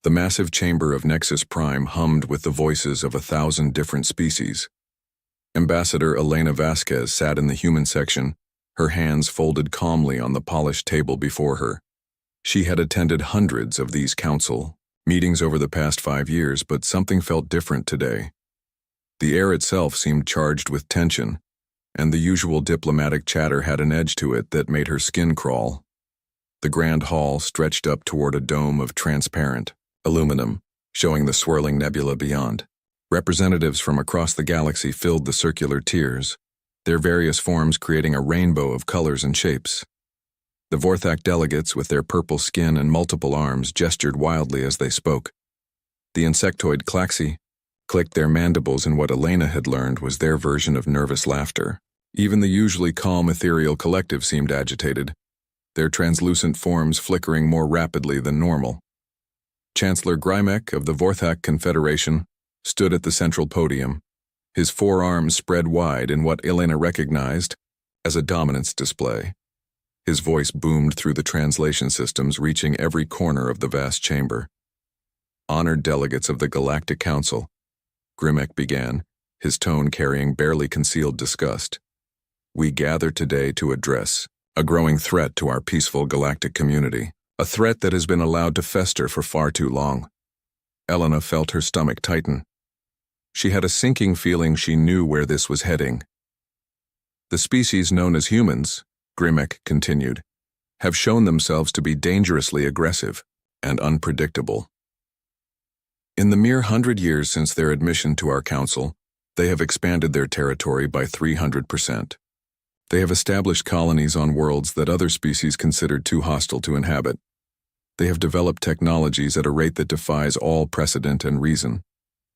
The massive chamber of Nexus Prime hummed with the voices of 1,000 different species. Ambassador Elena Vasquez sat in the human section, her hands folded calmly on the polished table before her. She had attended hundreds of these council meetings over the past 5 years, but something felt different today. The air itself seemed charged with tension, and the usual diplomatic chatter had an edge to it that made her skin crawl. The grand hall stretched up toward a dome of transparent aluminum, showing the swirling nebula beyond. Representatives from across the galaxy filled the circular tiers, their various forms creating a rainbow of colors and shapes. The Vorthak delegates, with their purple skin and multiple arms, gestured wildly as they spoke. The insectoid Klaxi clicked their mandibles in what Elena had learned was their version of nervous laughter. Even the usually calm ethereal collective seemed agitated, their translucent forms flickering more rapidly than normal. Chancellor Grimek of the Vorthak Confederation stood at the central podium, his forearms spread wide in what Elena recognized as a dominance display. His voice boomed through the translation systems, reaching every corner of the vast chamber. Honored delegates of the Galactic Council, Grimek began, his tone carrying barely concealed disgust. We gather today to address a growing threat to our peaceful galactic community, a threat that has been allowed to fester for far too long. Elena felt her stomach tighten. She had a sinking feeling she knew where this was heading. The species known as humans, Grimek continued, have shown themselves to be dangerously aggressive and unpredictable. In the mere 100 years since their admission to our council, they have expanded their territory by 300%. They have established colonies on worlds that other species considered too hostile to inhabit. They have developed technologies at a rate that defies all precedent and reason.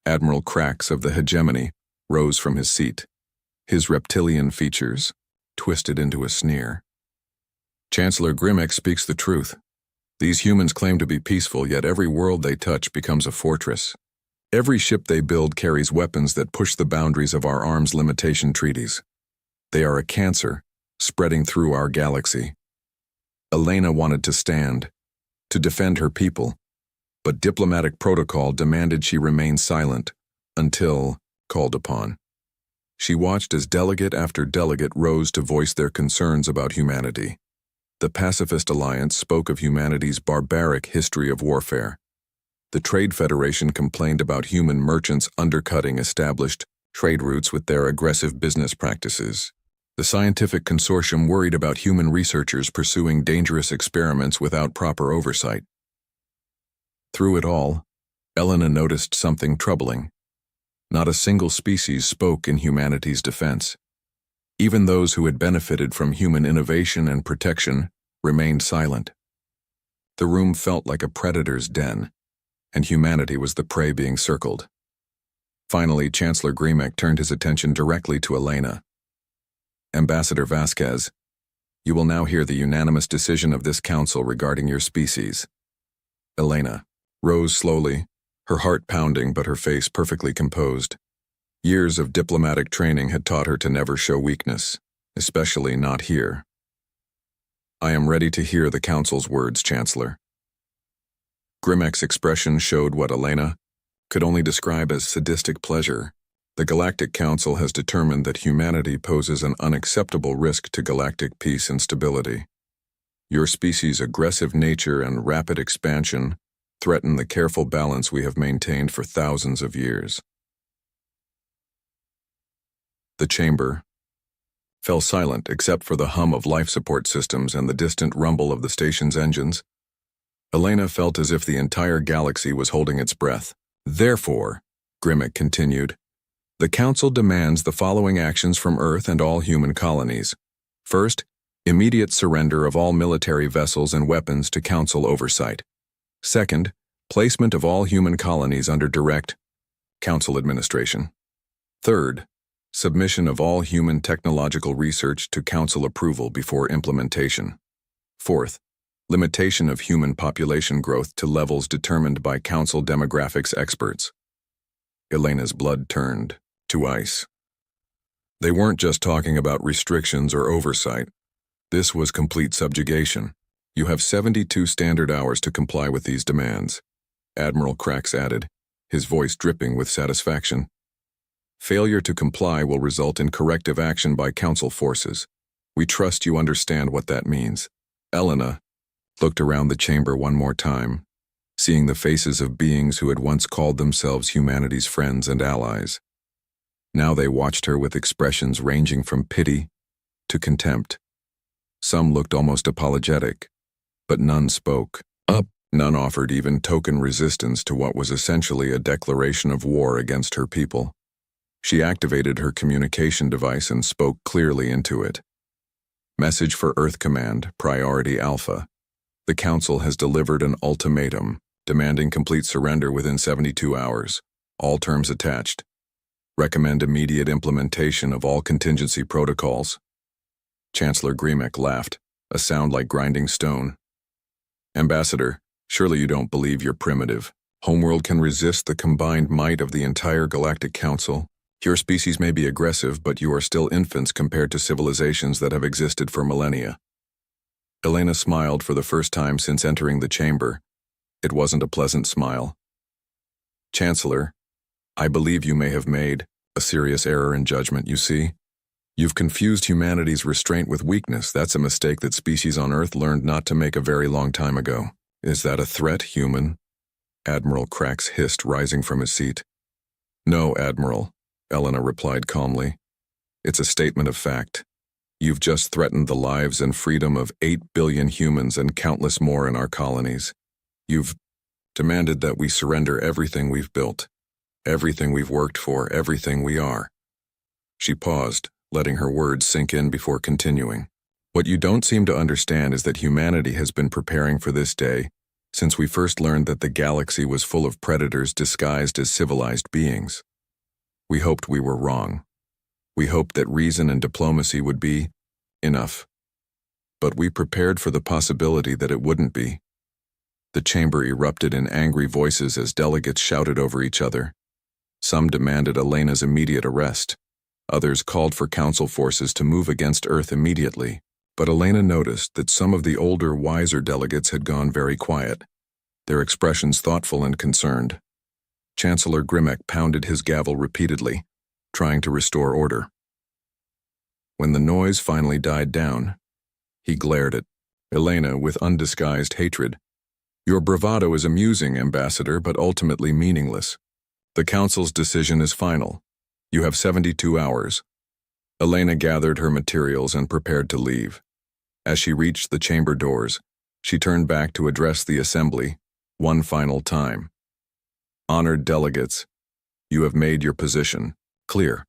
Admiral Krax of the hegemony rose from his seat, his reptilian features twisted into a sneer. Chancellor Grimek speaks the truth. These humans claim to be peaceful, yet every world they touch becomes a fortress. Every ship they build carries weapons that push the boundaries of our arms limitation treaties. They are a cancer, spreading through our galaxy. Elena wanted to stand, to defend her people, but diplomatic protocol demanded she remain silent until called upon. She watched as delegate after delegate rose to voice their concerns about humanity. The Pacifist Alliance spoke of humanity's barbaric history of warfare. The Trade Federation complained about human merchants undercutting established trade routes with their aggressive business practices. The Scientific Consortium worried about human researchers pursuing dangerous experiments without proper oversight. Through it all, Elena noticed something troubling. Not a single species spoke in humanity's defense. Even those who had benefited from human innovation and protection remained silent. The room felt like a predator's den, and humanity was the prey being circled. Finally, Chancellor Grimek turned his attention directly to Elena. Ambassador Vasquez, you will now hear the unanimous decision of this council regarding your species. Elena rose slowly, her heart pounding but her face perfectly composed. Years of diplomatic training had taught her to never show weakness, especially not here. I am ready to hear the council's words, Chancellor. Grimek's expression showed what Elena could only describe as sadistic pleasure. The Galactic Council has determined that humanity poses an unacceptable risk to galactic peace and stability. Your species' aggressive nature and rapid expansion threaten the careful balance we have maintained for thousands of years. The chamber fell silent except for the hum of life support systems and the distant rumble of the station's engines. Elena felt as if the entire galaxy was holding its breath. Therefore, Grimek continued, the Council demands the following actions from Earth and all human colonies. First, immediate surrender of all military vessels and weapons to Council oversight. Second, placement of all human colonies under direct Council administration. Third, submission of all human technological research to Council approval before implementation. Fourth, limitation of human population growth to levels determined by Council demographics experts. Elena's blood turned to ice. They weren't just talking about restrictions or oversight. This was complete subjugation. You have 72 standard hours to comply with these demands. Admiral Krax added, his voice dripping with satisfaction. Failure to comply will result in corrective action by Council forces. We trust you understand what that means. Elena looked around the chamber one more time, seeing the faces of beings who had once called themselves humanity's friends and allies. Now they watched her with expressions ranging from pity to contempt. Some looked almost apologetic, but none spoke up. None offered even token resistance to what was essentially a declaration of war against her people. She activated her communication device and spoke clearly into it. Message for Earth Command, Priority Alpha. The Council has delivered an ultimatum, demanding complete surrender within 72 hours, all terms attached. Recommend immediate implementation of all contingency protocols. Chancellor Grimek laughed, a sound like grinding stone. Ambassador, surely you don't believe you're primitive. Homeworld can resist the combined might of the entire Galactic Council. Your species may be aggressive, but you are still infants compared to civilizations that have existed for millennia. Elena smiled for the first time since entering the chamber. It wasn't a pleasant smile. Chancellor, I believe you may have made a serious error in judgment, you see. You've confused humanity's restraint with weakness. That's a mistake that species on Earth learned not to make a very long time ago. Is that a threat, human? Admiral Krax hissed, rising from his seat. No, Admiral, Elena replied calmly. It's a statement of fact. You've just threatened the lives and freedom of 8 billion humans and countless more in our colonies. You've demanded that we surrender everything we've built, everything we've worked for, everything we are. She paused, letting her words sink in before continuing. What you don't seem to understand is that humanity has been preparing for this day since we first learned that the galaxy was full of predators disguised as civilized beings. We hoped we were wrong. We hoped that reason and diplomacy would be enough. But we prepared for the possibility that it wouldn't be. The chamber erupted in angry voices as delegates shouted over each other. Some demanded Elena's immediate arrest. Others called for Council forces to move against Earth immediately. But Elena noticed that some of the older, wiser delegates had gone very quiet, their expressions thoughtful and concerned. Chancellor Grimek pounded his gavel repeatedly, trying to restore order. When the noise finally died down, he glared at Elena with undisguised hatred. Your bravado is amusing, Ambassador, but ultimately meaningless. The Council's decision is final. You have 72 hours. Elena gathered her materials and prepared to leave. As she reached the chamber doors, she turned back to address the assembly one final time. Honored delegates, you have made your position clear.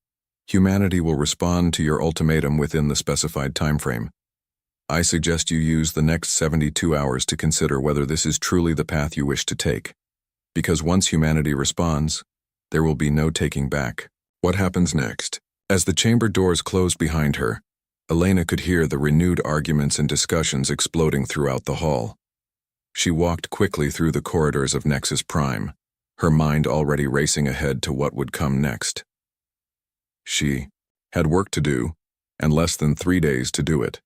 Humanity will respond to your ultimatum within the specified timeframe. I suggest you use the next 72 hours to consider whether this is truly the path you wish to take. Because once humanity responds, there will be no taking back. What happens next? As the chamber doors closed behind her, Elena could hear the renewed arguments and discussions exploding throughout the hall. She walked quickly through the corridors of Nexus Prime, her mind already racing ahead to what would come next. She had work to do, and less than 3 days to do it.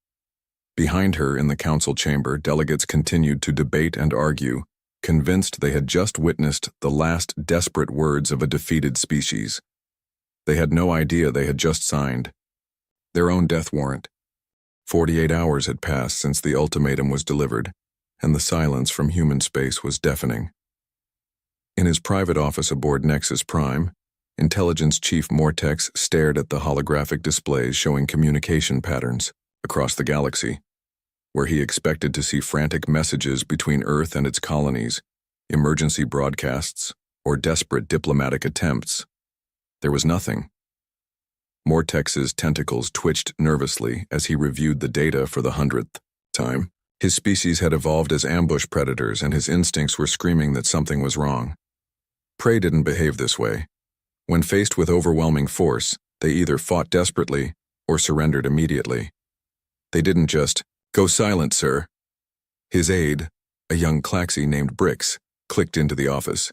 Behind her in the council chamber, delegates continued to debate and argue, convinced they had just witnessed the last desperate words of a defeated species. They had no idea they had just signed their own death warrant. 48 hours had passed since the ultimatum was delivered, and the silence from human space was deafening. In his private office aboard Nexus Prime, Intelligence Chief Mortex stared at the holographic displays showing communication patterns across the galaxy, where he expected to see frantic messages between Earth and its colonies, emergency broadcasts, or desperate diplomatic attempts. There was nothing. Mortex's tentacles twitched nervously as he reviewed the data for the 100th time. His species had evolved as ambush predators, and his instincts were screaming that something was wrong. Prey didn't behave this way. When faced with overwhelming force, they either fought desperately or surrendered immediately. They didn't just, "Go silent, sir." His aide, a young Klaxi named Brix, clicked into the office.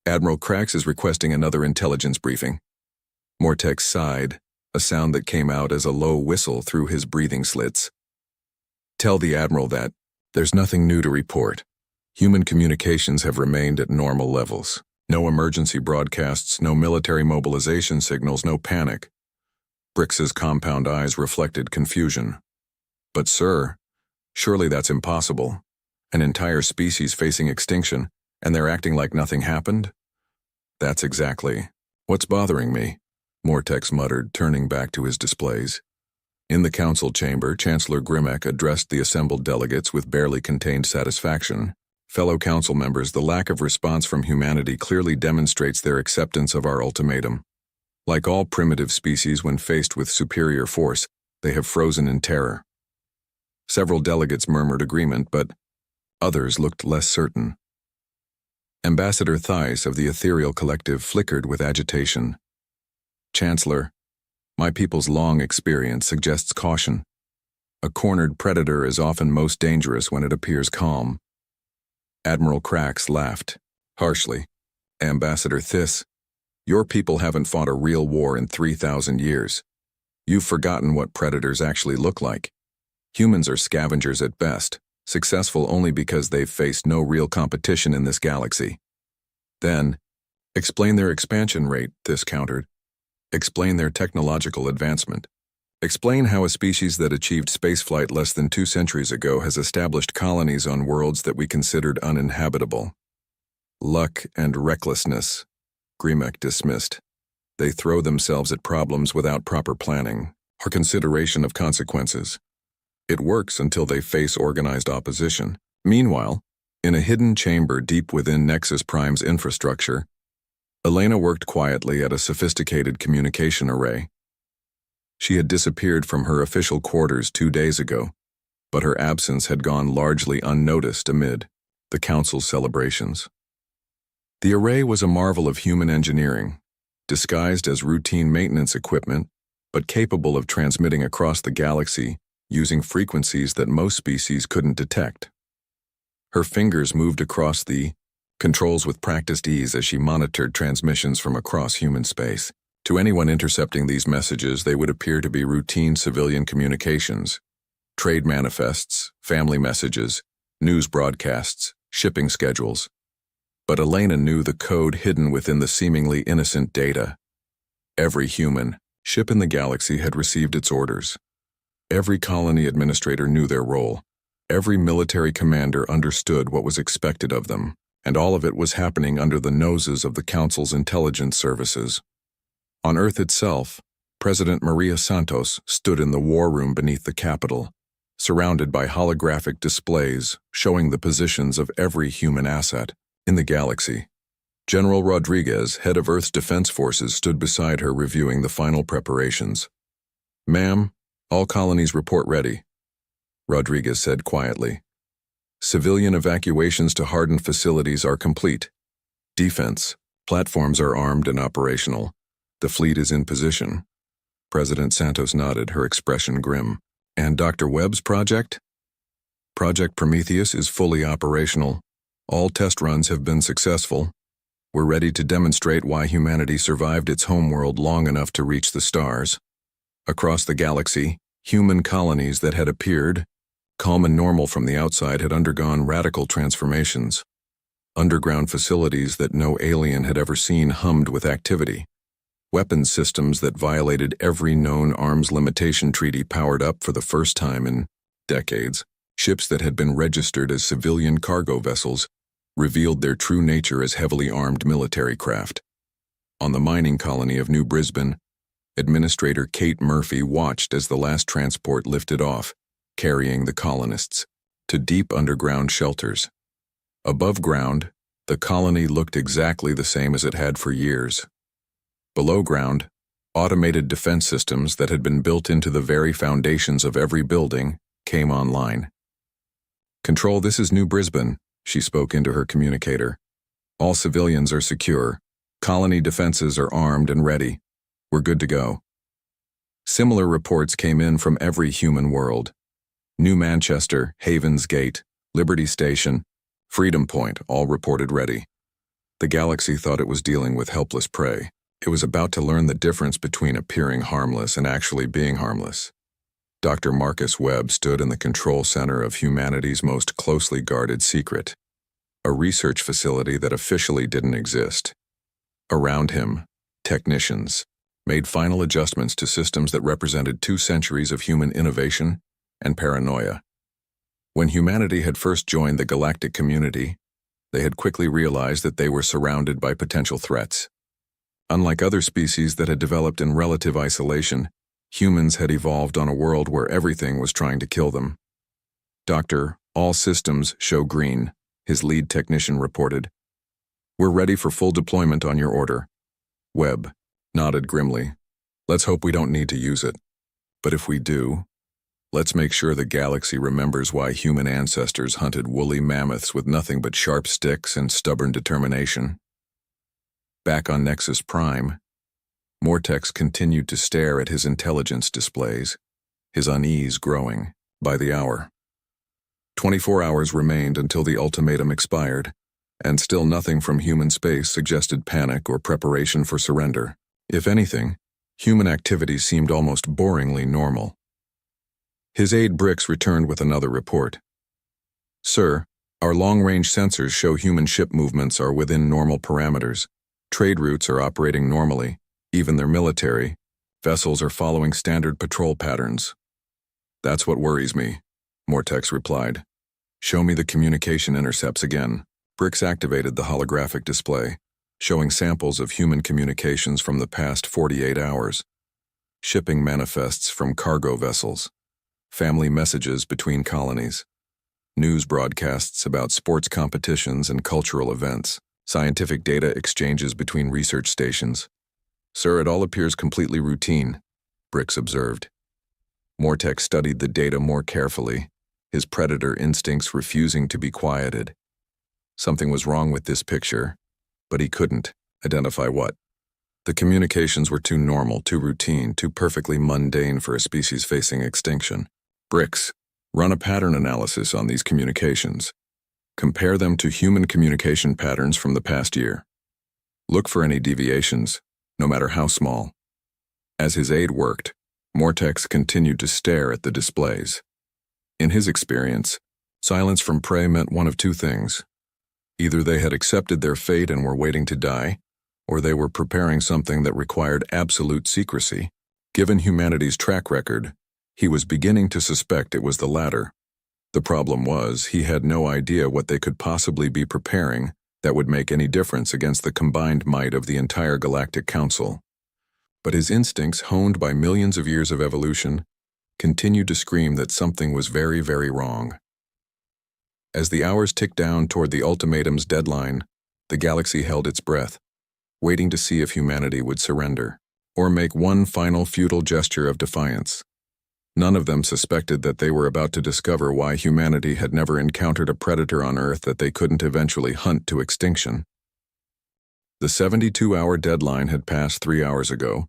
Admiral Krax is requesting another intelligence briefing. Mortex sighed, a sound that came out as a low whistle through his breathing slits. Tell the Admiral that there's nothing new to report. Human communications have remained at normal levels. No emergency broadcasts, no military mobilization signals, no panic. Brix's compound eyes reflected confusion. But sir, surely that's impossible. An entire species facing extinction, and they're acting like nothing happened? That's exactly what's bothering me, Mortex muttered, turning back to his displays. In the council chamber, Chancellor Grimek addressed the assembled delegates with barely contained satisfaction. Fellow council members, the lack of response from humanity clearly demonstrates their acceptance of our ultimatum. Like all primitive species when faced with superior force, they have frozen in terror. Several delegates murmured agreement, but others looked less certain. Ambassador Theiss of the Ethereal Collective flickered with agitation. Chancellor, my people's long experience suggests caution. A cornered predator is often most dangerous when it appears calm. Admiral Krax laughed, harshly. Ambassador Theiss, your people haven't fought a real war in 3,000 years. You've forgotten what predators actually look like. Humans are scavengers at best, successful only because they've faced no real competition in this galaxy. Then, explain their expansion rate, Theiss countered. Explain their technological advancement. Explain how a species that achieved spaceflight less than 2 centuries ago has established colonies on worlds that we considered uninhabitable. Luck and recklessness, Grimek dismissed. They throw themselves at problems without proper planning or consideration of consequences. It works until they face organized opposition. Meanwhile, in a hidden chamber deep within Nexus Prime's infrastructure, Elena worked quietly at a sophisticated communication array. She had disappeared from her official quarters 2 days ago, but her absence had gone largely unnoticed amid the council's celebrations. The array was a marvel of human engineering, disguised as routine maintenance equipment, but capable of transmitting across the galaxy using frequencies that most species couldn't detect. Her fingers moved across the controls with practiced ease as she monitored transmissions from across human space. To anyone intercepting these messages, they would appear to be routine civilian communications, trade manifests, family messages, news broadcasts, shipping schedules. But Elena knew the code hidden within the seemingly innocent data. Every human ship in the galaxy had received its orders. Every colony administrator knew their role. Every military commander understood what was expected of them, and all of it was happening under the noses of the Council's intelligence services. On Earth itself, President Maria Santos stood in the war room beneath the Capitol, surrounded by holographic displays showing the positions of every human asset in the galaxy. General Rodriguez, head of Earth's defense forces, stood beside her reviewing the final preparations. "Ma'am, all colonies report ready," Rodriguez said quietly. "Civilian evacuations to hardened facilities are complete. Defense, platforms are armed and operational. The fleet is in position." President Santos nodded, her expression grim. "And Dr. Webb's project?" "Project Prometheus is fully operational. All test runs have been successful. We're ready to demonstrate why humanity survived its homeworld long enough to reach the stars." Across the galaxy, human colonies that had appeared calm and normal from the outside had undergone radical transformations. Underground facilities that no alien had ever seen hummed with activity. Weapons systems that violated every known arms limitation treaty powered up for the first time in decades. Ships that had been registered as civilian cargo vessels revealed their true nature as heavily armed military craft. On the mining colony of New Brisbane, Administrator Kate Murphy watched as the last transport lifted off, carrying the colonists to deep underground shelters. Above ground, the colony looked exactly the same as it had for years. Below ground, automated defense systems that had been built into the very foundations of every building came online. "Control, this is New Brisbane," she spoke into her communicator. "All civilians are secure. Colony defenses are armed and ready. We're good to go." Similar reports came in from every human world. New Manchester, Havens Gate, Liberty Station, Freedom Point all reported ready. The galaxy thought it was dealing with helpless prey. It was about to learn the difference between appearing harmless and actually being harmless. Dr. Marcus Webb stood in the control center of humanity's most closely guarded secret. a research facility that officially didn't exist. Around him, technicians made final adjustments to systems that represented 2 centuries of human innovation and paranoia. When humanity had first joined the galactic community, they had quickly realized that they were surrounded by potential threats. Unlike other species that had developed in relative isolation, humans had evolved on a world where everything was trying to kill them. "Doctor, all systems show green," his lead technician reported. "We're ready for full deployment on your order." Webb nodded grimly. "Let's hope we don't need to use it. But if we do, let's make sure the galaxy remembers why human ancestors hunted woolly mammoths with nothing but sharp sticks and stubborn determination." Back on Nexus Prime, Mortex continued to stare at his intelligence displays, his unease growing by the hour. 24 hours remained until the ultimatum expired, and still nothing from human space suggested panic or preparation for surrender. If anything, human activity seemed almost boringly normal. His aide Brix returned with another report. "Sir, our long-range sensors show human ship movements are within normal parameters. Trade routes are operating normally, even their military. Vessels are following standard patrol patterns." "That's what worries me," Mortex replied. "Show me the communication intercepts again." Brix activated the holographic display, showing samples of human communications from the past 48 hours. Shipping manifests from cargo vessels, family messages between colonies, news broadcasts about sports competitions and cultural events, scientific data exchanges between research stations. "Sir, it all appears completely routine," Brix observed. Mortex studied the data more carefully, his predator instincts refusing to be quieted. Something was wrong with this picture, but he couldn't identify what. The communications were too normal, too routine, too perfectly mundane for a species facing extinction. "Brix, run a pattern analysis on these communications. Compare them to human communication patterns from the past year. Look for any deviations, no matter how small." As his aide worked, Mortex continued to stare at the displays. In his experience, silence from prey meant one of 2 things. Either they had accepted their fate and were waiting to die, or they were preparing something that required absolute secrecy. Given humanity's track record, he was beginning to suspect it was the latter. The problem was, he had no idea what they could possibly be preparing that would make any difference against the combined might of the entire Galactic Council. But his instincts, honed by millions of years of evolution, continued to scream that something was very, very wrong. As the hours ticked down toward the ultimatum's deadline, the galaxy held its breath, waiting to see if humanity would surrender, or make one final futile gesture of defiance. None of them suspected that they were about to discover why humanity had never encountered a predator on Earth that they couldn't eventually hunt to extinction. The 72-hour deadline had passed 3 hours ago,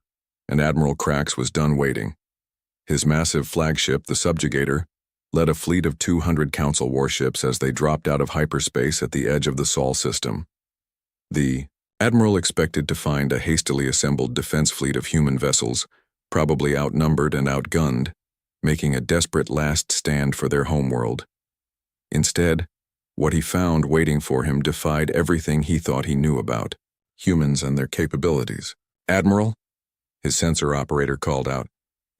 and Admiral Krax was done waiting. His massive flagship, the Subjugator, led a fleet of 200 Council warships as they dropped out of hyperspace at the edge of the Sol system. The Admiral expected to find a hastily assembled defense fleet of human vessels, probably outnumbered and outgunned, making a desperate last stand for their homeworld. Instead, what he found waiting for him defied everything he thought he knew about humans and their capabilities. "Admiral?" his sensor operator called out,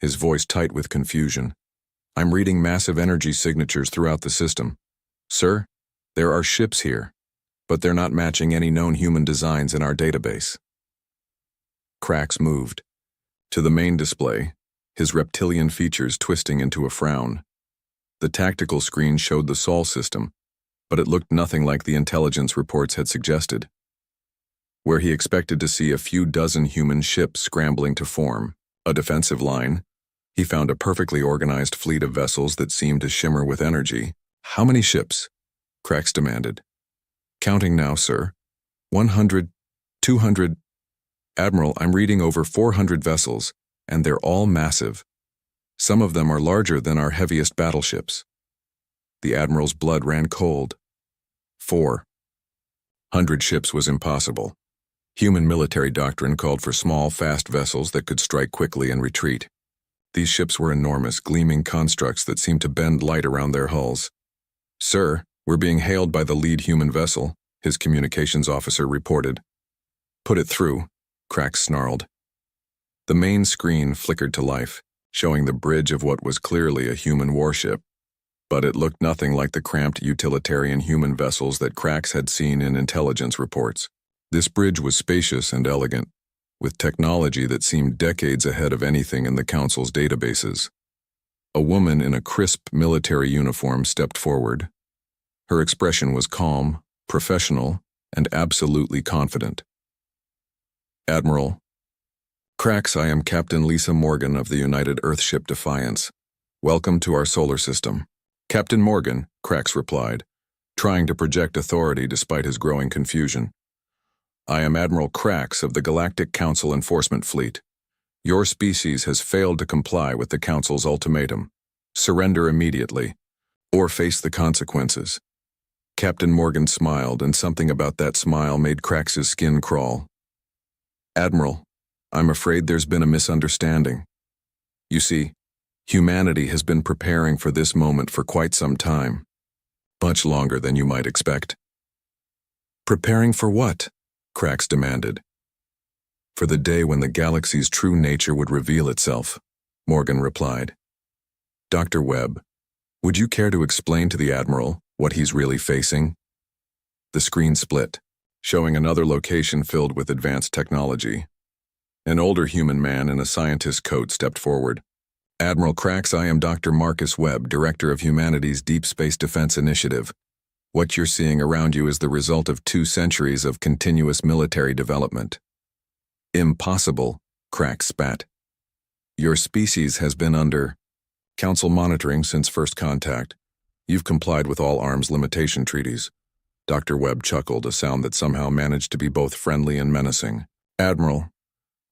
his voice tight with confusion. "I'm reading massive energy signatures throughout the system. Sir, there are ships here, but they're not matching any known human designs in our database." Krax moved to the main display, his reptilian features twisting into a frown. The tactical screen showed the Sol system, but it looked nothing like the intelligence reports had suggested. Where he expected to see a few dozen human ships scrambling to form a defensive line, he found a perfectly organized fleet of vessels that seemed to shimmer with energy. "How many ships?" Krax demanded. "Counting now, sir. 100, 200. Admiral, I'm reading over 400 vessels, and they're all massive. Some of them are larger than our heaviest battleships." The Admiral's blood ran cold. 400 ships was impossible. Human military doctrine called for small, fast vessels that could strike quickly and retreat. These ships were enormous, gleaming constructs that seemed to bend light around their hulls. "Sir," "We're being hailed by the lead human vessel," his communications officer reported. "Put it through," Krax snarled. The main screen flickered to life, showing the bridge of what was clearly a human warship. But it looked nothing like the cramped utilitarian human vessels that Krax had seen in intelligence reports. This bridge was spacious and elegant, with technology that seemed decades ahead of anything in the Council's databases. A woman in a crisp military uniform stepped forward. Her expression was calm, professional, and absolutely confident. "Admiral Krax, I am Captain Lisa Morgan of the United Earthship Defiance. Welcome to our solar system." "Captain Morgan," Krax replied, trying to project authority despite his growing confusion. "I am Admiral Krax of the Galactic Council Enforcement Fleet. Your species has failed to comply with the Council's ultimatum. Surrender immediately, or face the consequences." Captain Morgan smiled, and something about that smile made Krax's skin crawl. "Admiral, I'm afraid there's been a misunderstanding. You see, humanity has been preparing for this moment for quite some time. Much longer than you might expect." "Preparing for what?" Krax demanded. "For the day when the galaxy's true nature would reveal itself," Morgan replied. "Dr. Webb, would you care to explain to the Admiral what he's really facing?" The screen split, showing another location filled with advanced technology. An older human man in a scientist's coat stepped forward. "Admiral Krax, I am Dr. Marcus Webb, Director of Humanity's Deep Space Defense Initiative. What you're seeing around you is the result of 2 centuries of continuous military development." "Impossible," Krax spat. "Your species has been under Council monitoring since first contact. You've complied with all arms limitation treaties." Dr. Webb chuckled, a sound that somehow managed to be both friendly and menacing. "Admiral,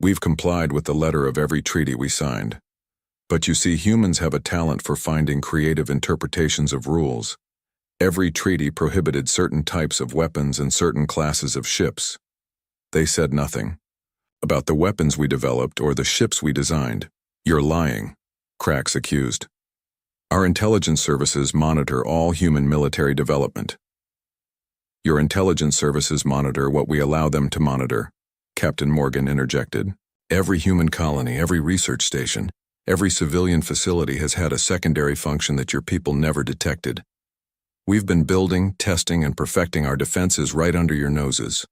we've complied with the letter of every treaty we signed. But you see, humans have a talent for finding creative interpretations of rules. Every treaty prohibited certain types of weapons and certain classes of ships. They said nothing about the weapons we developed or the ships we designed." "You're lying," Krax accused. "Our intelligence services monitor all human military development." "Your intelligence services monitor what we allow them to monitor," Captain Morgan interjected. "Every human colony, every research station, every civilian facility has had a secondary function that your people never detected. We've been building, testing, and perfecting our defenses right under your noses."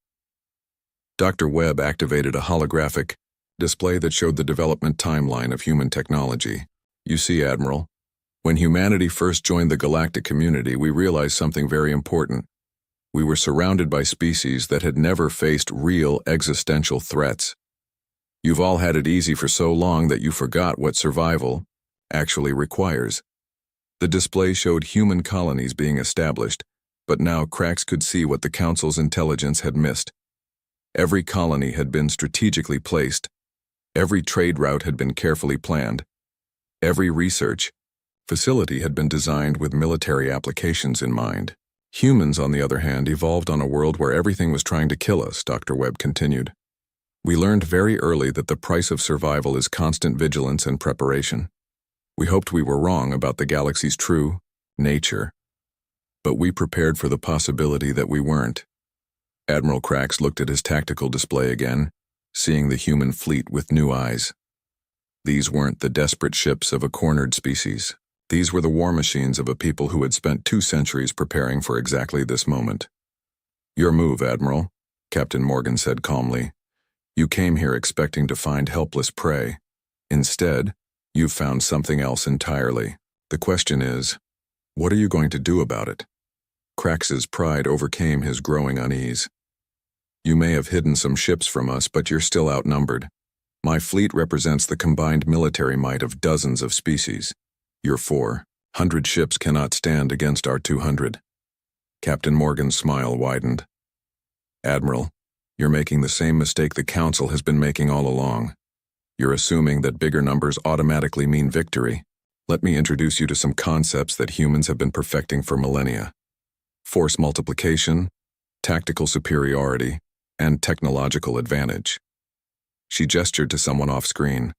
Dr. Webb activated a holographic display that showed the development timeline of human technology. "You see, Admiral, when humanity first joined the galactic community, we realized something very important. We were surrounded by species that had never faced real existential threats. You've all had it easy for so long that you forgot what survival actually requires." The display showed human colonies being established, but now Krax could see what the Council's intelligence had missed. Every colony had been strategically placed. Every trade route had been carefully planned. Every research facility had been designed with military applications in mind. "Humans, on the other hand, evolved on a world where everything was trying to kill us," Dr. Webb continued. "We learned very early that the price of survival is constant vigilance and preparation. We hoped we were wrong about the galaxy's true nature, but we prepared for the possibility that we weren't." Admiral Krax looked at his tactical display again, seeing the human fleet with new eyes. These weren't the desperate ships of a cornered species. These were the war machines of a people who had spent 2 centuries preparing for exactly this moment. "Your move, Admiral," Captain Morgan said calmly. "You came here expecting to find helpless prey. Instead, you've found something else entirely. The question is, what are you going to do about it?" Krax's pride overcame his growing unease. "You may have hidden some ships from us, but you're still outnumbered. My fleet represents the combined military might of dozens of species. Your 400 ships cannot stand against our 200. Captain Morgan's smile widened. "Admiral, you're making the same mistake the Council has been making all along. You're assuming that bigger numbers automatically mean victory. Let me introduce you to some concepts that humans have been perfecting for millennia. Force multiplication, tactical superiority, and technological advantage." She gestured to someone off-screen.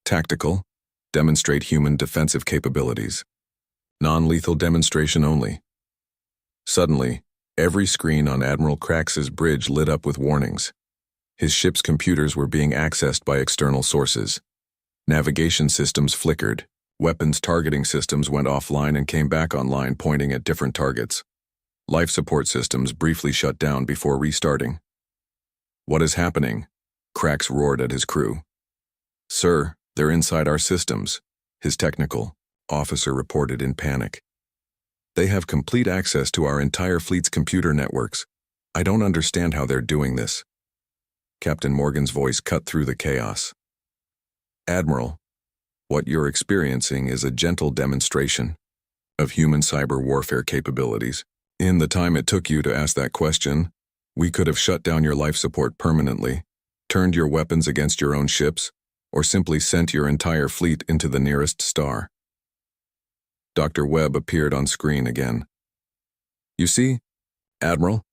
"Tactical, demonstrate human defensive capabilities. Non-lethal demonstration only. Suddenly, every screen on Admiral Crax's bridge lit up with warnings. His ship's computers were being accessed by external sources. Navigation systems flickered. Weapons targeting systems went offline and came back online, pointing at different targets. Life support systems briefly shut down before restarting. "What is happening?" Crax roared at his crew. "Sir, they're inside our systems," his technical officer reported in panic. "They have complete access to our entire fleet's computer networks. I don't understand how they're doing this." Captain Morgan's voice cut through the chaos. "Admiral, what you're experiencing is a gentle demonstration of human cyber warfare capabilities. In the time it took you to ask that question, we could have shut down your life support permanently, turned your weapons against your own ships, or simply sent your entire fleet into the nearest star." Dr. Webb appeared on screen again. "You see, Admiral,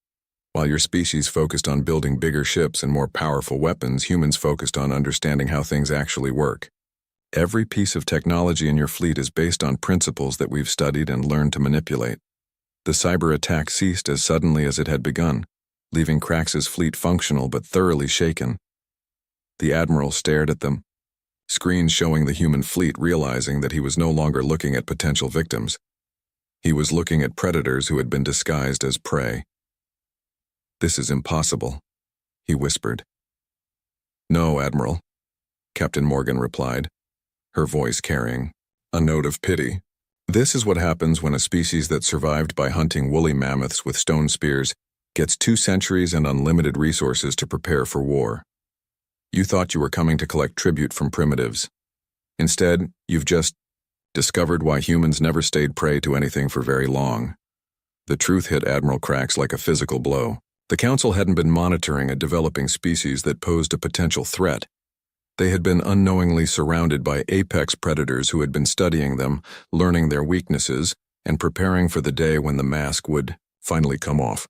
while your species focused on building bigger ships and more powerful weapons, humans focused on understanding how things actually work. Every piece of technology in your fleet is based on principles that we've studied and learned to manipulate." The cyber attack ceased as suddenly as it had begun, leaving Crax's fleet functional but thoroughly shaken. The Admiral stared at them, screens showing the human fleet, realizing that he was no longer looking at potential victims. He was looking at predators who had been disguised as prey. "This is impossible," he whispered. "No, Admiral," Captain Morgan replied, her voice carrying a note of pity. "This is what happens when a species that survived by hunting woolly mammoths with stone spears gets 2 centuries and unlimited resources to prepare for war. You thought you were coming to collect tribute from primitives. Instead, you've just discovered why humans never stayed prey to anything for very long." The truth hit Admiral Crax like a physical blow. The Council hadn't been monitoring a developing species that posed a potential threat. They had been unknowingly surrounded by apex predators who had been studying them, learning their weaknesses, and preparing for the day when the mask would finally come off.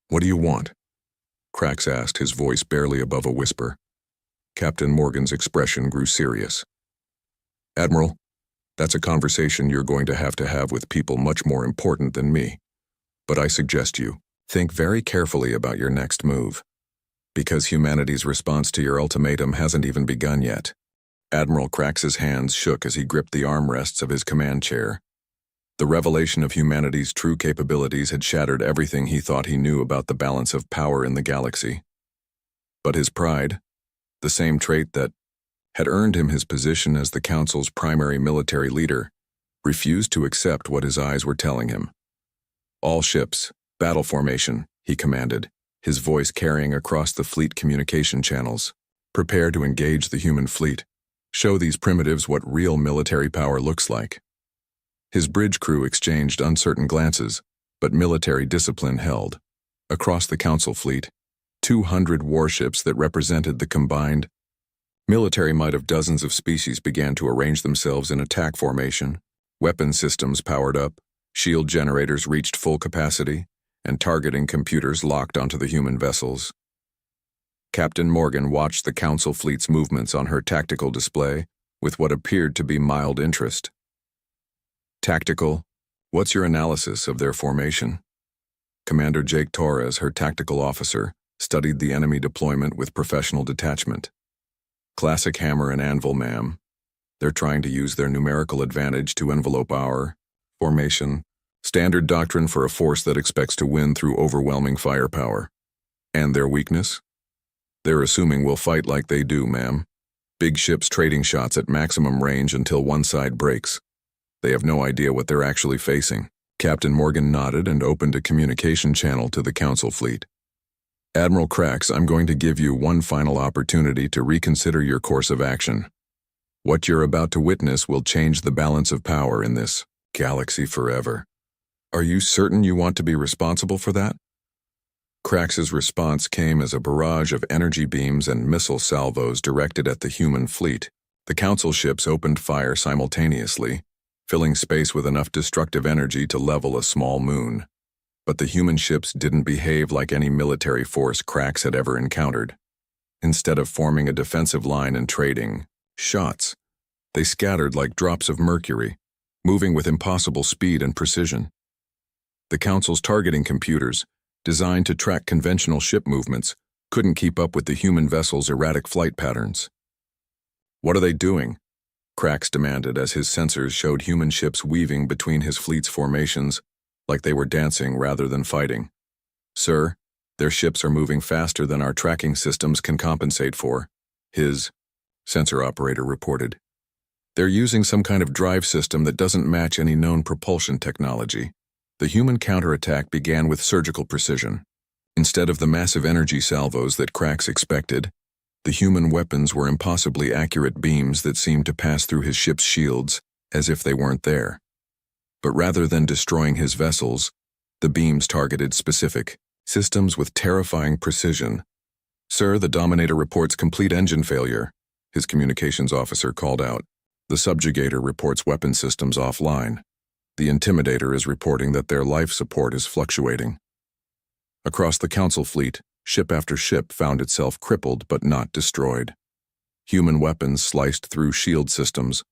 "What do you want?" Crax asked, his voice barely above a whisper. Captain Morgan's expression grew serious. "Admiral, that's a conversation you're going to have with people much more important than me. But I suggest you think very carefully about your next move, because humanity's response to your ultimatum hasn't even begun yet." Admiral Crax's hands shook as he gripped the armrests of his command chair. The revelation of humanity's true capabilities had shattered everything he thought he knew about the balance of power in the galaxy. But his pride, the same trait that had earned him his position as the Council's primary military leader, refused to accept what his eyes were telling him. "All ships, battle formation," he commanded, his voice carrying across the fleet communication channels. "Prepare to engage the human fleet. Show these primitives what real military power looks like." His bridge crew exchanged uncertain glances, but military discipline held. Across the Council fleet, 200 warships that represented the combined military might of dozens of species began to arrange themselves in attack formation. Weapon systems powered up, shield generators reached full capacity, and targeting computers locked onto the human vessels. Captain Morgan watched the Council fleet's movements on her tactical display with what appeared to be mild interest. "Tactical, what's your analysis of their formation?" Commander Jake Torres, her tactical officer, studied the enemy deployment with professional detachment. "Classic hammer and anvil, ma'am. They're trying to use their numerical advantage to envelope our formation. Standard doctrine for a force that expects to win through overwhelming firepower. And their weakness? They're assuming we'll fight like they do, ma'am. Big ships trading shots at maximum range until one side breaks. They have no idea what they're actually facing." Captain Morgan nodded and opened a communication channel to the Council fleet. "Admiral Crax, I'm going to give you one final opportunity to reconsider your course of action. What you're about to witness will change the balance of power in this galaxy forever. Are you certain you want to be responsible for that?" Crax's response came as a barrage of energy beams and missile salvos directed at the human fleet. The Council ships opened fire simultaneously, filling space with enough destructive energy to level a small moon. But the human ships didn't behave like any military force Crax had ever encountered. Instead of forming a defensive line and trading shots, they scattered like drops of mercury, moving with impossible speed and precision. The Council's targeting computers, designed to track conventional ship movements, couldn't keep up with the human vessel's erratic flight patterns. "What are they doing?" Krax demanded as his sensors showed human ships weaving between his fleet's formations like they were dancing rather than fighting. "Sir, their ships are moving faster than our tracking systems can compensate for," his sensor operator reported. "They're using some kind of drive system that doesn't match any known propulsion technology." The human counterattack began with surgical precision. Instead of the massive energy salvos that Krax expected, the human weapons were impossibly accurate beams that seemed to pass through his ship's shields as if they weren't there. But rather than destroying his vessels, the beams targeted specific systems with terrifying precision. "Sir, the Dominator reports complete engine failure," his communications officer called out. "The Subjugator reports weapon systems offline. The Intimidator is reporting that their life support is fluctuating." Across the Council fleet, ship after ship found itself crippled but not destroyed. Human weapons sliced through shield systems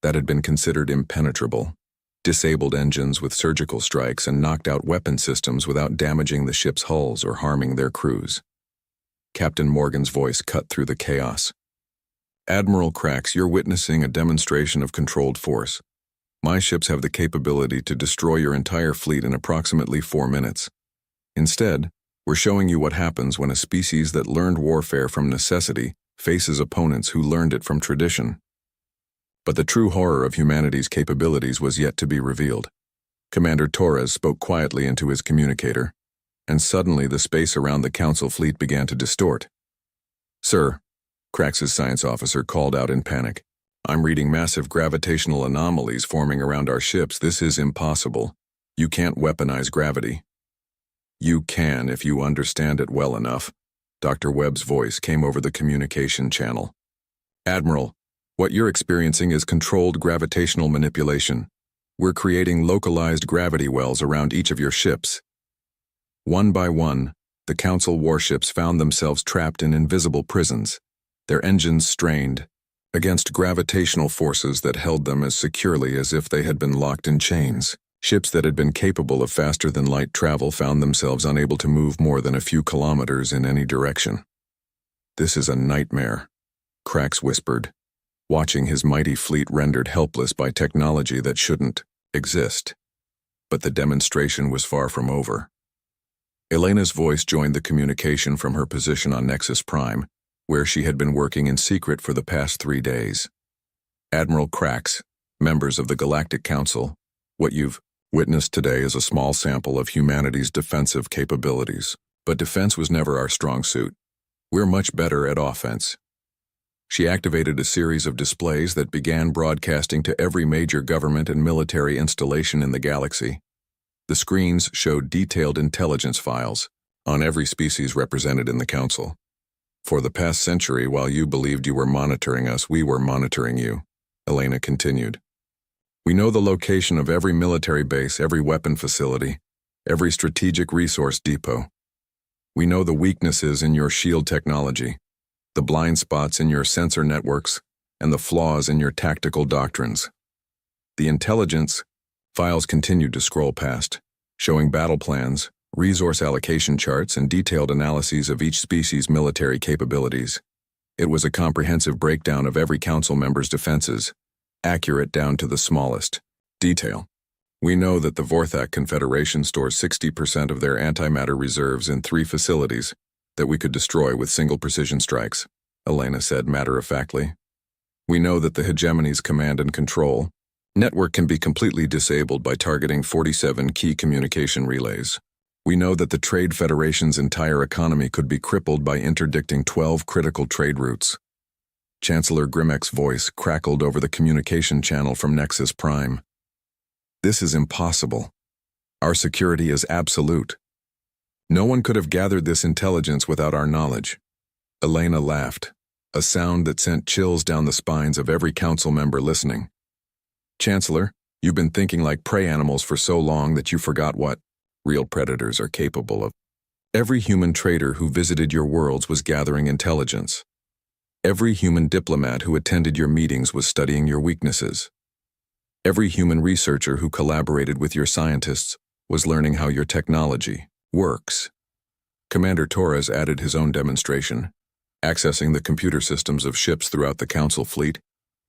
that had been considered impenetrable, disabled engines with surgical strikes, and knocked out weapon systems without damaging the ship's hulls or harming their crews. Captain Morgan's voice cut through the chaos. "Admiral Krax, you're witnessing a demonstration of controlled force. My ships have the capability to destroy your entire fleet in approximately 4 minutes. Instead, we're showing you what happens when a species that learned warfare from necessity faces opponents who learned it from tradition." But the true horror of humanity's capabilities was yet to be revealed. Commander Torres spoke quietly into his communicator, and suddenly the space around the Council fleet began to distort. "Sir," Krax's science officer called out in panic, "I'm reading massive gravitational anomalies forming around our ships. This is impossible. You can't weaponize gravity." "You can if you understand it well enough," Dr. Webb's voice came over the communication channel. "Admiral, what you're experiencing is controlled gravitational manipulation. We're creating localized gravity wells around each of your ships." One by one, the Council warships found themselves trapped in invisible prisons, their engines strained against gravitational forces that held them as securely as if they had been locked in chains. Ships that had been capable of faster-than-light travel found themselves unable to move more than a few kilometers in any direction. "This is a nightmare," Krax whispered, watching his mighty fleet rendered helpless by technology that shouldn't exist. But the demonstration was far from over. Elena's voice joined the communication from her position on Nexus Prime, where she had been working in secret for the past 3 days. "Admiral Krax, members of the Galactic Council, what you've witnessed today is a small sample of humanity's defensive capabilities. But defense was never our strong suit. We're much better at offense." She activated a series of displays that began broadcasting to every major government and military installation in the galaxy. The screens showed detailed intelligence files on every species represented in the Council. "For the past century, while you believed you were monitoring us, we were monitoring you," Elena continued. "We know the location of every military base, every weapon facility, every strategic resource depot. We know the weaknesses in your shield technology, the blind spots in your sensor networks, and the flaws in your tactical doctrines." The intelligence files continued to scroll past, showing battle plans, resource allocation charts, and detailed analyses of each species' military capabilities. It was a comprehensive breakdown of every Council member's defenses, accurate down to the smallest detail. "We know that the Vorthak Confederation stores 60% of their antimatter reserves in 3 facilities that we could destroy with single precision strikes," Elena said matter-of-factly. "We know that the hegemony's command and control network can be completely disabled by targeting 47 key communication relays. We know that the Trade Federation's entire economy could be crippled by interdicting 12 critical trade routes." Chancellor Grimek's voice crackled over the communication channel from Nexus Prime. "This is impossible. Our security is absolute. No one could have gathered this intelligence without our knowledge." Elena laughed, a sound that sent chills down the spines of every Council member listening. "Chancellor, you've been thinking like prey animals for so long that you forgot what real predators are capable of. Every human trader who visited your worlds was gathering intelligence. Every human diplomat who attended your meetings was studying your weaknesses. Every human researcher who collaborated with your scientists was learning how your technology works. Commander Torres added his own demonstration, accessing the computer systems of ships throughout the Council fleet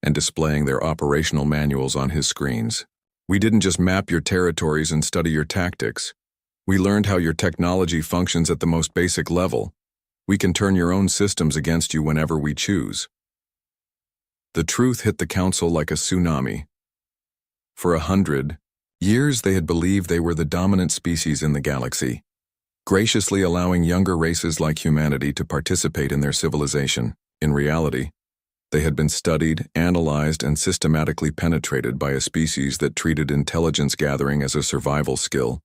and displaying their operational manuals on his screens. We didn't just map your territories and study your tactics. We learned how your technology functions at the most basic level. We can turn your own systems against you whenever we choose. The truth hit the Council like a tsunami. For 100 years, they had believed they were the dominant species in the galaxy, graciously allowing younger races like humanity to participate in their civilization. In reality, they had been studied, analyzed, and systematically penetrated by a species that treated intelligence gathering as a survival skill.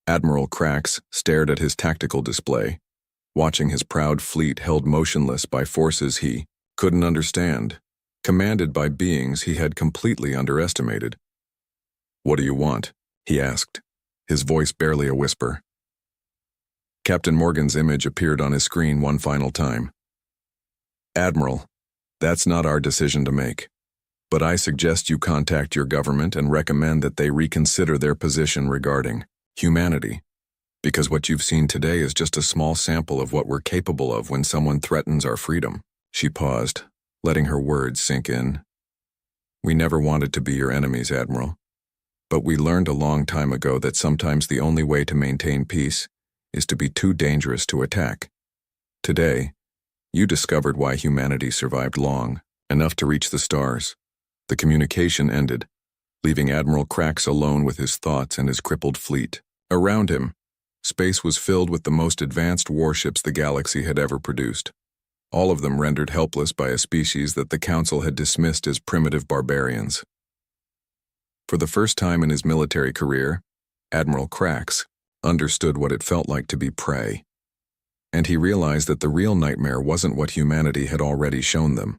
Admiral Krax stared at his tactical display, watching his proud fleet held motionless by forces he couldn't understand, commanded by beings he had completely underestimated. "What do you want?" he asked, his voice barely a whisper. Captain Morgan's image appeared on his screen one final time. "Admiral, that's not our decision to make, but I suggest you contact your government and recommend that they reconsider their position regarding humanity, because what you've seen today is just a small sample of what we're capable of when someone threatens our freedom." She paused, letting her words sink in. "We never wanted to be your enemies, Admiral, but we learned a long time ago that sometimes the only way to maintain peace is to be too dangerous to attack. Today, you discovered why humanity survived long enough to reach the stars." The communication ended, leaving Admiral Krax alone with his thoughts and his crippled fleet. Around him, space was filled with the most advanced warships the galaxy had ever produced, all of them rendered helpless by a species that the Council had dismissed as primitive barbarians. For the first time in his military career, Admiral Krax understood what it felt like to be prey, and he realized that the real nightmare wasn't what humanity had already shown them.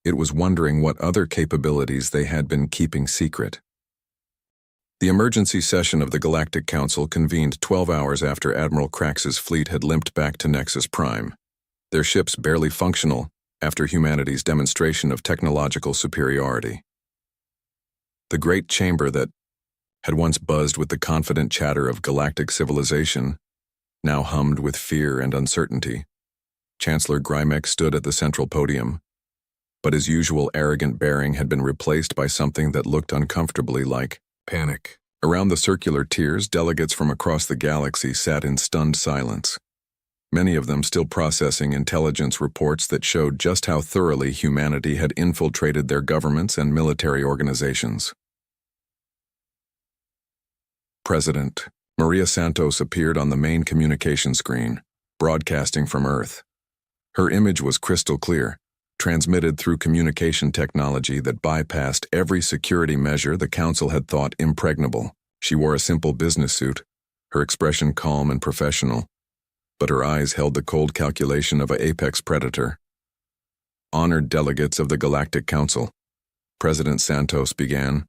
It was wondering what other capabilities they had been keeping secret. The emergency session of the Galactic Council convened 12 hours after Admiral Krax's fleet had limped back to Nexus Prime, their ships barely functional after humanity's demonstration of technological superiority. The great chamber that had once buzzed with the confident chatter of galactic civilization now hummed with fear and uncertainty. Chancellor Grimek stood at the central podium, but his usual arrogant bearing had been replaced by something that looked uncomfortably like panic. Around the circular tiers, delegates from across the galaxy sat in stunned silence, many of them still processing intelligence reports that showed just how thoroughly humanity had infiltrated their governments and military organizations. President Maria Santos appeared on the main communication screen, broadcasting from Earth. Her image was crystal clear, transmitted through communication technology that bypassed every security measure the Council had thought impregnable. She wore a simple business suit, her expression calm and professional, but her eyes held the cold calculation of an apex predator. "Honored delegates of the Galactic Council," President Santos began,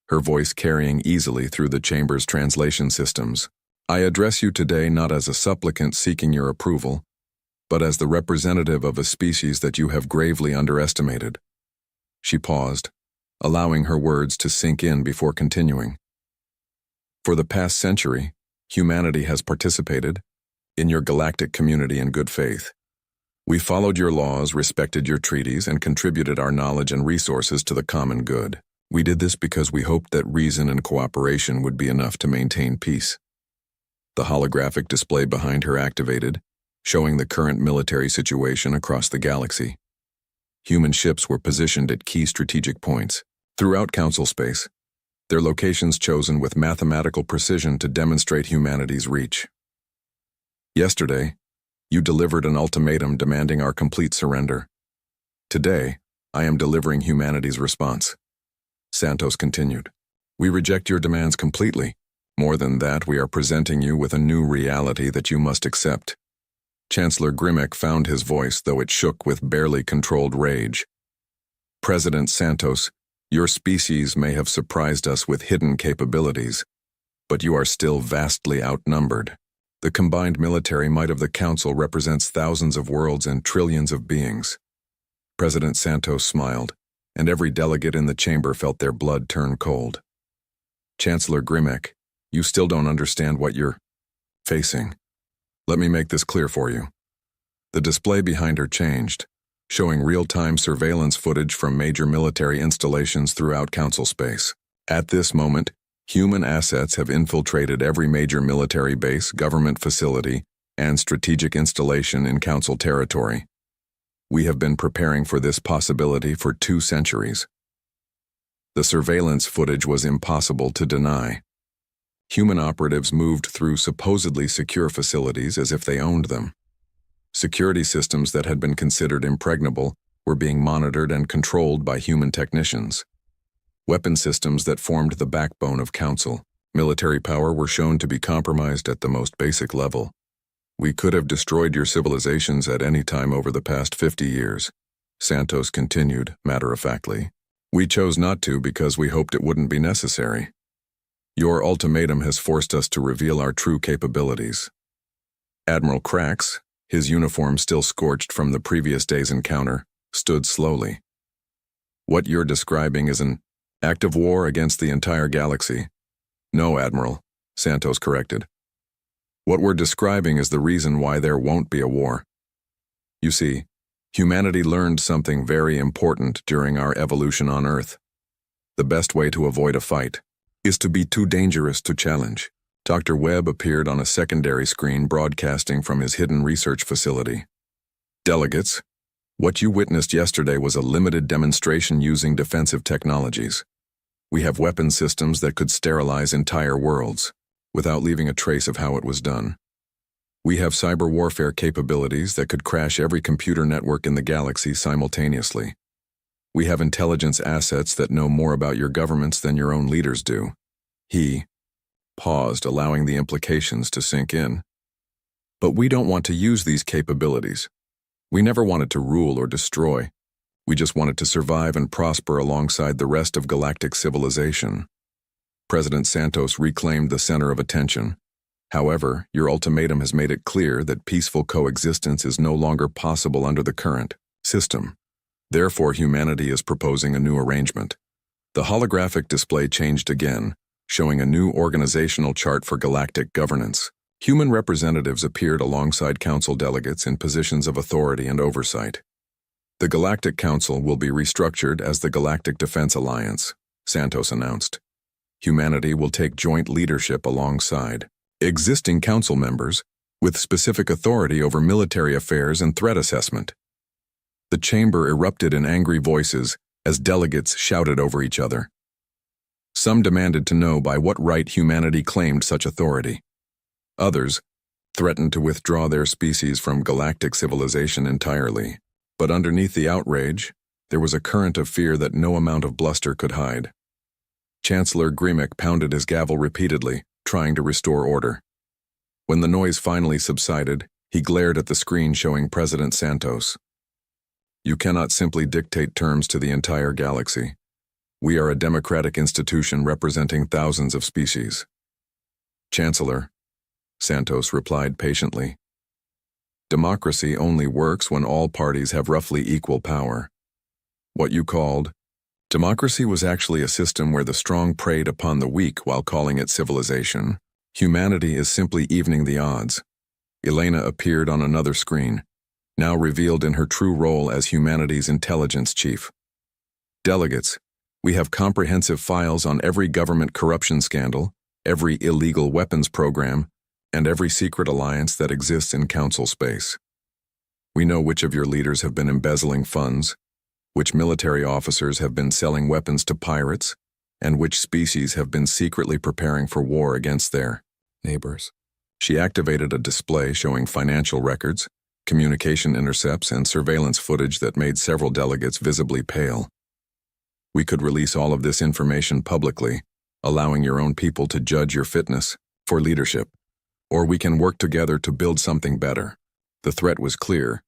her voice carrying easily through the chamber's translation systems. "I address you today not as a supplicant seeking your approval, but as the representative of a species that you have gravely underestimated." She paused, allowing her words to sink in before continuing. "For the past century, humanity has participated in your galactic community in good faith. We followed your laws, respected your treaties, and contributed our knowledge and resources to the common good. We did this because we hoped that reason and cooperation would be enough to maintain peace." The holographic display behind her activated, showing the current military situation across the galaxy. Human ships were positioned at key strategic points throughout Council space, their locations chosen with mathematical precision to demonstrate humanity's reach. "Yesterday, you delivered an ultimatum demanding our complete surrender. Today, I am delivering humanity's response," Santos continued. "We reject your demands completely. More than that, we are presenting you with a new reality that you must accept." Chancellor Grimek found his voice, though it shook with barely controlled rage. "President Santos, your species may have surprised us with hidden capabilities, but you are still vastly outnumbered. The combined military might of the Council represents thousands of worlds and trillions of beings." President Santos smiled, and every delegate in the chamber felt their blood turn cold. Chancellor Grimek, You still don't understand what you're facing. Let me make this clear for you. The display behind her changed, showing real-time surveillance footage from major military installations throughout Council space. At this moment, human assets have infiltrated every major military base, government facility, and strategic installation in Council territory. We have been preparing for this possibility for 2 centuries. The surveillance footage was impossible to deny. Human operatives moved through supposedly secure facilities as if they owned them. Security systems that had been considered impregnable were being monitored and controlled by human technicians. Weapon systems that formed the backbone of Council, military power, were shown to be compromised at the most basic level. We could have destroyed your civilizations at any time over the past 50 years, Santos continued, matter-of-factly. We chose not to because we hoped it wouldn't be necessary. Your ultimatum has forced us to reveal our true capabilities. Admiral Krax, his uniform still scorched from the previous day's encounter, stood slowly. What you're describing is an act of war against the entire galaxy. No, Admiral, Santos corrected. What we're describing is the reason why there won't be a war. You see, humanity learned something very important during our evolution on Earth. The best way to avoid a fight is to be too dangerous to challenge. Dr. Webb appeared on a secondary screen broadcasting from his hidden research facility. Delegates, what you witnessed yesterday was a limited demonstration using defensive technologies. We have weapon systems that could sterilize entire worlds, without leaving a trace of how it was done. We have cyber warfare capabilities that could crash every computer network in the galaxy simultaneously. We have intelligence assets that know more about your governments than your own leaders do. He paused, allowing the implications to sink in. But we don't want to use these capabilities. We never wanted to rule or destroy. We just wanted to survive and prosper alongside the rest of galactic civilization. President Santos reclaimed the center of attention. However, your ultimatum has made it clear that peaceful coexistence is no longer possible under the current system. Therefore, humanity is proposing a new arrangement. The holographic display changed again, showing a new organizational chart for galactic governance. Human representatives appeared alongside Council delegates in positions of authority and oversight. The Galactic Council will be restructured as the Galactic Defense Alliance, Santos announced. Humanity will take joint leadership alongside existing Council members with specific authority over military affairs and threat assessment. The chamber erupted in angry voices as delegates shouted over each other. Some demanded to know by what right humanity claimed such authority. Others threatened to withdraw their species from galactic civilization entirely. But underneath the outrage, there was a current of fear that no amount of bluster could hide. Chancellor Grimek pounded his gavel repeatedly, trying to restore order. When the noise finally subsided, he glared at the screen showing President Santos. You cannot simply dictate terms to the entire galaxy. We are a democratic institution representing thousands of species. Chancellor, Santos replied patiently. Democracy only works when all parties have roughly equal power. What you called democracy was actually a system where the strong preyed upon the weak while calling it civilization. Humanity is simply evening the odds. Elena appeared on another screen, now revealed in her true role as humanity's intelligence chief. Delegates, we have comprehensive files on every government corruption scandal, every illegal weapons program, and every secret alliance that exists in Council space. We know which of your leaders have been embezzling funds, which military officers have been selling weapons to pirates, and which species have been secretly preparing for war against their neighbors. She activated a display showing financial records, communication intercepts, and surveillance footage that made several delegates visibly pale. We could release all of this information publicly, allowing your own people to judge your fitness for leadership. Or we can work together to build something better. The threat was clear,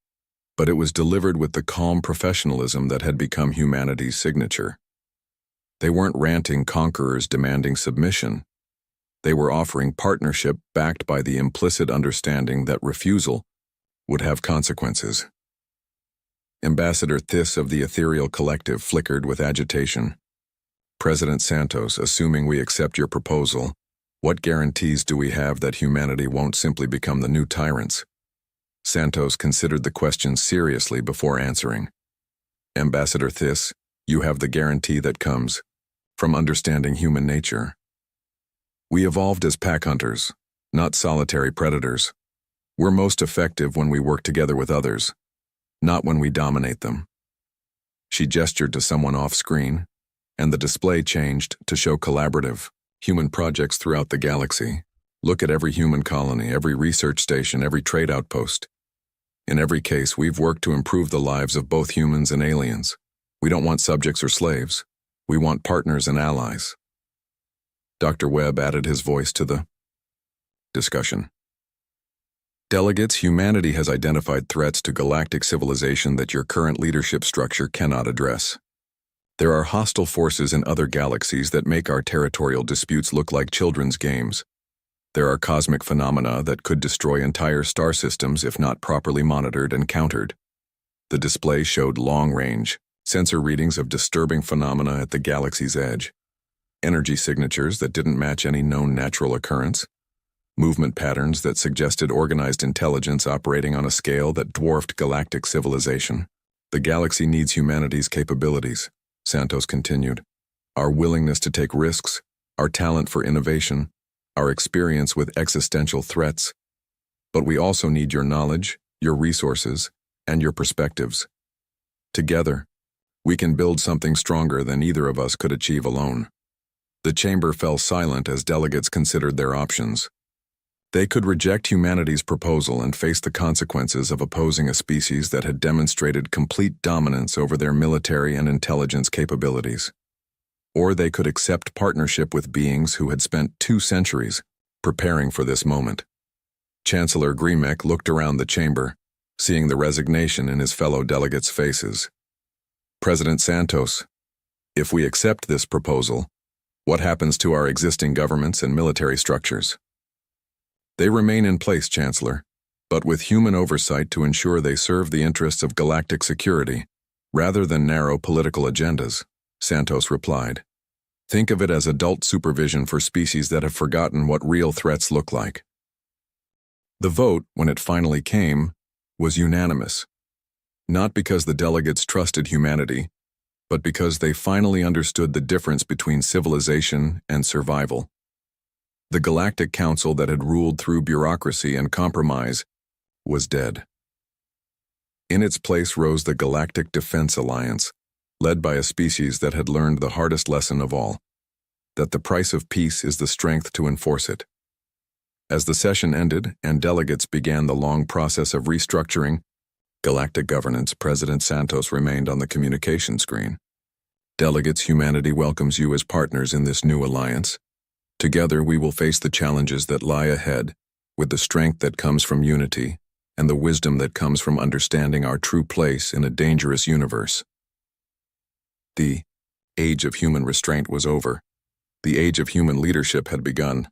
but it was delivered with the calm professionalism that had become humanity's signature. They weren't ranting conquerors demanding submission. They were offering partnership backed by the implicit understanding that refusal would have consequences. Ambassador Thiss of the Ethereal Collective flickered with agitation. President Santos, assuming we accept your proposal, What guarantees do we have that humanity won't simply become the new tyrants? Santos considered the question seriously before answering. Ambassador Thys, you have the guarantee that comes from understanding human nature. We evolved as pack hunters, not solitary predators. We're most effective when we work together with others, not when we dominate them. She gestured to someone off-screen, and the display changed to show collaborative, human projects throughout the galaxy. Look at every human colony, every research station, every trade outpost. In every case, we've worked to improve the lives of both humans and aliens. We don't want subjects or slaves. We want partners and allies. Dr. Webb added his voice to the discussion. Delegates, humanity has identified threats to galactic civilization that your current leadership structure cannot address. There are hostile forces in other galaxies that make our territorial disputes look like children's games. There are cosmic phenomena that could destroy entire star systems if not properly monitored and countered. The display showed long-range sensor readings of disturbing phenomena at the galaxy's edge, energy signatures that didn't match any known natural occurrence, movement patterns that suggested organized intelligence operating on a scale that dwarfed galactic civilization. The galaxy needs humanity's capabilities, Santos continued. Our willingness to take risks, our talent for innovation, our experience with existential threats. But we also need your knowledge, your resources, and your perspectives. Together, we can build something stronger than either of us could achieve alone. The chamber fell silent as delegates considered their options. They could reject humanity's proposal and face the consequences of opposing a species that had demonstrated complete dominance over their military and intelligence capabilities. Or they could accept partnership with beings who had spent 2 centuries preparing for this moment. Chancellor Grimek looked around the chamber, seeing the resignation in his fellow delegates' faces. President Santos, if we accept this proposal, what happens to our existing governments and military structures? They remain in place, Chancellor, but with human oversight to ensure they serve the interests of galactic security, rather than narrow political agendas, Santos replied. Think of it as adult supervision for species that have forgotten what real threats look like. The vote, when it finally came, was unanimous. Not because the delegates trusted humanity, but because they finally understood the difference between civilization and survival. The Galactic Council that had ruled through bureaucracy and compromise was dead. In its place rose the Galactic Defense Alliance, led by a species that had learned the hardest lesson of all, that the price of peace is the strength to enforce it. As the session ended and delegates began the long process of restructuring Galactic governance, President Santos remained on the communication screen. Delegates, humanity welcomes you as partners in this new alliance. Together we will face the challenges that lie ahead with the strength that comes from unity and the wisdom that comes from understanding our true place in a dangerous universe. The age of human restraint was over. The age of human leadership had begun.